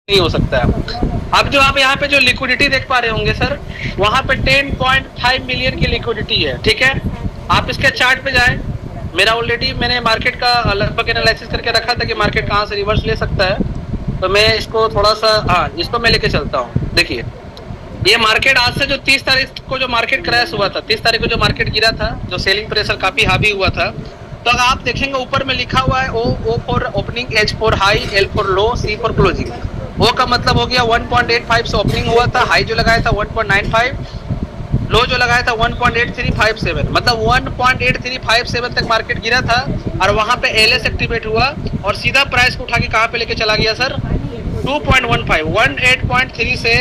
नहीं हो सकता है। अब जो आप यहाँ पे जो लिक्विडिटी देख पा रहे होंगे सर, वहां पे 10.5 मिलियन की लिक्विडिटी है, ठीक है। आप इसके चार्ट पे जाएं, मेरा ऑलरेडी मैंने मार्केट का लगभग एनालिसिस करके रखा था कि मार्केट कहाँ से रिवर्स ले सकता है, तो मैं इसको थोड़ा सा इसको मैं लेके चलता हूँ। देखिए ये मार्केट आज से जो 30 तारीख को जो मार्केट क्रैश हुआ था, 30 तारीख को जो मार्केट गिरा था, जो सेलिंग प्रेशर काफी हावी हुआ था, तो अगर आप देखेंगे ऊपर में लिखा हुआ है O for opening, H for high, L for low, C for closing. O का मतलब हो गया 1.85 से ओपनिंग हुआ था, हाई जो लगाया था 1.95, लो जो लगाया था 1.8357, मतलब 1.8357 तक मार्केट गिरा था और वहां पे एलएस एक्टिवेट हुआ और सीधा प्राइस को उठा के कहां पे लेके चला गया सर, 2.15 18.3 से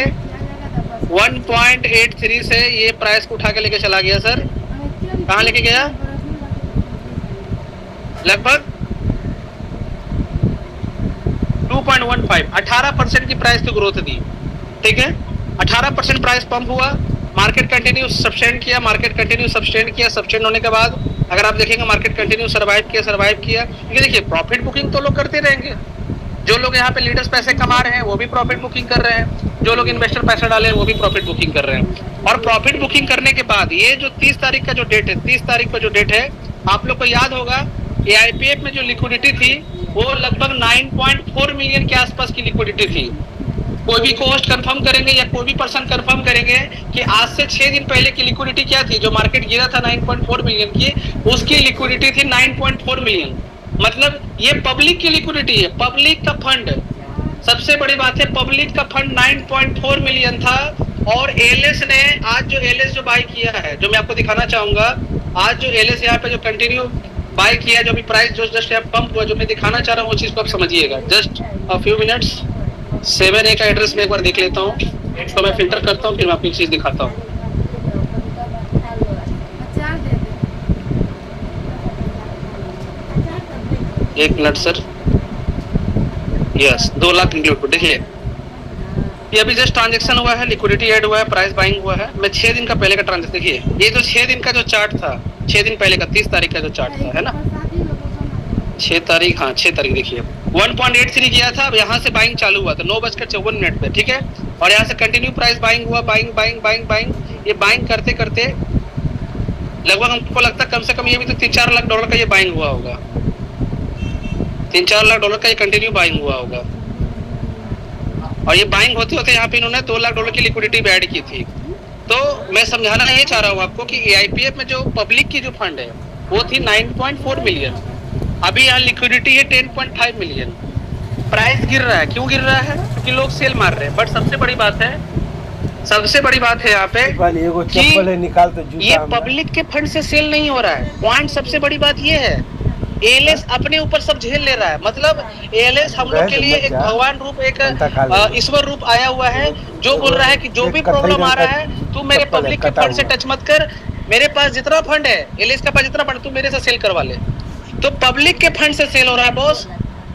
1.83 से ये प्राइस को उठा के लेके चला गया सर, कहां लेके गया, लगभग 2.15, 18% की प्राइस की ग्रोथ दी, ठीक है। 18% प्राइस पंप हुआ, मार्केट कंटिन्यू सस्टेन किया, मार्केट कंटिन्यू सस्टेन किया, सस्टेन होने के बाद अगर आप देखेंगे मार्केट कंटिन्यू सर्वाइव किया। ये देखिए प्रॉफिट बुकिंग तो लोग करते रहेंगे, जो लोग यहाँ पे लीडर्स पैसे कमा रहे हैं वो भी प्रॉफिट बुकिंग कर रहे हैं, जो लोग इन्वेस्टर पैसा डाले हैं वो भी प्रॉफिट बुकिंग कर रहे हैं। और प्रॉफिट बुकिंग करने के बाद ये जो 30 तारीख का जो डेट है, 30 तारीख का जो डेट है, आप लोग को याद होगा कि आईपीएफ में जो लिक्विडिटी थी वो लगभग 9.4 मिलियन के आसपास की लिक्विडिटी थी। कोई भी कोस्ट कंफर्म करेंगे या कोई भी पर्सन कंफर्म करेंगे कि आज से 6 दिन पहले की लिक्विडिटी क्या थी, जो मार्केट गिरा था 9.4 मिलियन की, उसकी लिक्विडिटी थी 9.4 मिलियन। मतलब ये पब्लिक की लिक्विडिटी है, पब्लिक का फंड, सबसे बड़ी बात है पब्लिक का फंड 9.4 मिलियन था। और एलएस ने आज जो एलएस जो बाय किया है, जो मैं आपको दिखाना चाहूंगा, आज जो एलएस यहाँ पे जो कंटिन्यू बाय किया, जो भी प्राइस जो जस्ट यहाँ पंप हुआ, जो मैं दिखाना चाह रहा हूँ वो चीज को आप समझिएगा। Just a few minutes, 7A का एड्रेस में एक बार देख लेता हूँ, इसको मैं फिल्टर करता हूँ, फिर मैं आपको एक चीज दिखाता हूँ। एक minute sir, yes 2 lakh include. देखिए ये अभी जस्ट ट्रांजेक्शन हुआ है, लिक्विडिटी ऐड हुआ है, प्राइस बाइंग हुआ है। मैं 6 दिन का पहले का ट्रांजेक्शन, देखिए ये जो 6 दिन का जो चार्ट था, 6 दिन पहले का 30 तारीख का जो चार्ट था, है ना, 6 तारीख, हाँ 6 तारीख, देखिए 1.83 किया था, अब यहाँ से बाइंग चालू हुआ था 9:54 पे, ठीक है। और यहाँ से कंटिन्यू प्राइस बाइंग हुआ, बाइंग, ये बाइंग करते करते लगभग हमको लगता है कम से कम ये भी तो 3-4 लाख डॉलर का ये बाइंग हुआ होगा, 3-4 लाख डॉलर का ये कंटिन्यू बाइंग हुआ होगा। और ये बाइंग होते होते यहाँ पे इन्होंने 2 लाख डॉलर की लिक्विडिटी भी ऐड की थी। तो मैं समझाना ये चाह रहा हूँ आपको कि एआईपीएफ में जो पब्लिक की जो फंड है वो थी 9.4 मिलियन, अभी यहाँ लिक्विडिटी है 10.5 मिलियन। प्राइस गिर रहा है, क्यों गिर रहा है, क्योंकि लोग सेल मार रहे हैं। बट सबसे बड़ी बात है यहाँ पे कि ये पब्लिक के फंड से सेल नहीं हो रहा है। पॉइंट सबसे बड़ी बात ये है, एएलएस अपने ऊपर सब झेल ले रहा है। मतलब एएलएस हम लोग के लिए एक भगवान रूप, एक ईश्वर रूप आया हुआ है, जो बोल रहा है कि जो भी प्रॉब्लम आ रहा है तू मेरे पब्लिक के फंड से टच मत कर, मेरे पास जितना फंड है, एएलएस के पास जितना फंड, तू मेरे से सेल करवा ले। तो पब्लिक के फंड से सेल हो रहा है बॉस,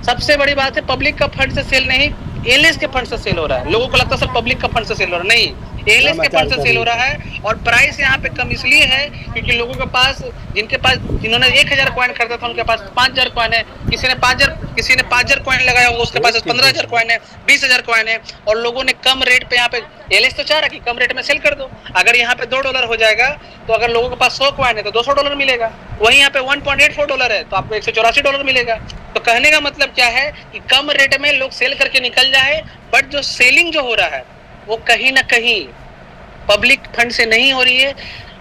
सबसे बड़ी बात है पब्लिक का फंड से सेल नहीं, एएलएस के फंड से सेल हो रहा है। लोगों को लगता है सर पब्लिक का फंड से सेल हो रहा है, नहीं, एएलएस के फंड से सेल हो रहा है। और प्राइस यहाँ पे कम इसलिए है क्योंकि लोगों के पास, जिन्होंने 1000 कॉइन खरीदा था उनके पास 5000 कॉइन है, किसी ने 5000 कॉइन लगाया होगा, उसके पास 15000 कॉइन है, 20000 कॉइन है। और लोगों ने कम रेट पे यहाँ पे, एएलएस तो चाह रहा है कि कम रेट में सेल कर दो। अगर यहाँ पे $2 हो जाएगा तो अगर लोगों के पास 100 कॉइन है तो $200 मिलेगा, वहीं यहाँ पे $1.84 है तो आपको $184 मिलेगा। तो कहने का मतलब क्या है कि कम रेट में लोग सेल करके निकल जाए, बट जो सेलिंग जो हो रहा है वो कहीं ना कहीं पब्लिक फंड से नहीं हो रही है,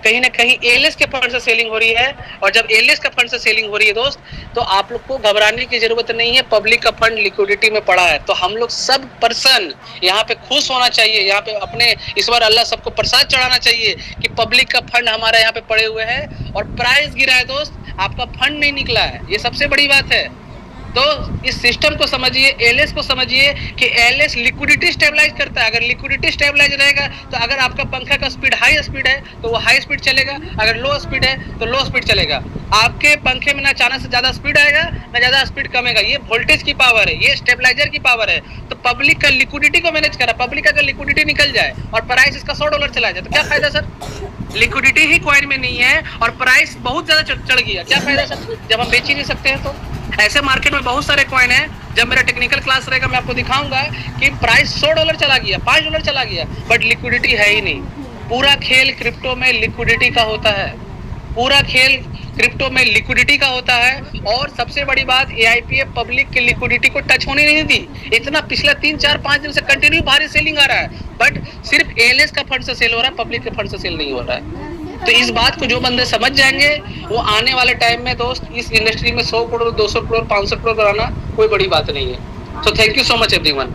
कहीं ना कहीं एएलएस के फंड से सेलिंग हो रही है। और जब एएलएस का फंड से सेलिंग हो रही है दोस्त, तो आप लोग को घबराने की जरूरत नहीं है, पब्लिक का फंड लिक्विडिटी में पड़ा है। तो हम लोग सब पर्सन यहाँ पे खुश होना चाहिए, यहाँ पे अपने ईश्वर अल्लाह सबको प्रसाद चढ़ाना चाहिए कि पब्लिक का फंड हमारा यहाँ पे पड़े हुए हैं और प्राइस गिरा है दोस्त, आपका फंड नहीं निकला है, ये सबसे बड़ी बात है। तो इस सिस्टम को समझिए, एएलएस को समझिए कि एएलएस लिक्विडिटी स्टेबलाइज करता है। अगर लिक्विडिटी स्टेबलाइज रहेगा तो अगर आपका पंखा का स्पीड हाई स्पीड है तो वो हाई स्पीड चलेगा, अगर लो स्पीड है तो लो स्पीड चलेगा। आपके पंखे में ना अचानक से ज्यादा स्पीड आएगा ना ज्यादा स्पीड कमेगा, ये वोल्टेज की पावर है, ये स्टेबलाइजर की पावर है। तो पब्लिक का लिक्विडिटी को मैनेज करा, पब्लिक का अगर लिक्विडिटी निकल जाए और प्राइस इसका $100 चला जाए तो क्या फायदा सर? लिक्विडिटी ही कॉइन में नहीं है और प्राइस बहुत ज्यादा चढ़ गया, क्या फायदा सर जब हम बेच ही नहीं सकते हैं। तो ऐसे मार्केट में बहुत सारे कॉइन है, जब मेरा टेक्निकल क्लास रहेगा मैं आपको दिखाऊंगा कि प्राइस $100 चला गया, $5 चला गया, बट लिक्विडिटी है ही नहीं। पूरा खेल क्रिप्टो में लिक्विडिटी का होता है, पूरा खेल क्रिप्टो में लिक्विडिटी का होता है। और सबसे बड़ी बात, AIPF पब्लिक की लिक्विडिटी को टच होने नहीं दी। इतना पिछले 3-4-5 दिन से कंटिन्यू भारी सेलिंग आ रहा है, बट सिर्फ ALS का फंड से सेल हो रहा है, पब्लिक के फंड से सेल नहीं हो रहा है। तो इस बात को जो बंदे समझ जाएंगे, वो आने वाले टाइम में दोस्त इस इंडस्ट्री में 100 करोड़, 200 करोड़, 500 करोड़ बनाना कोई बड़ी बात नहीं है। So thank you so much everyone.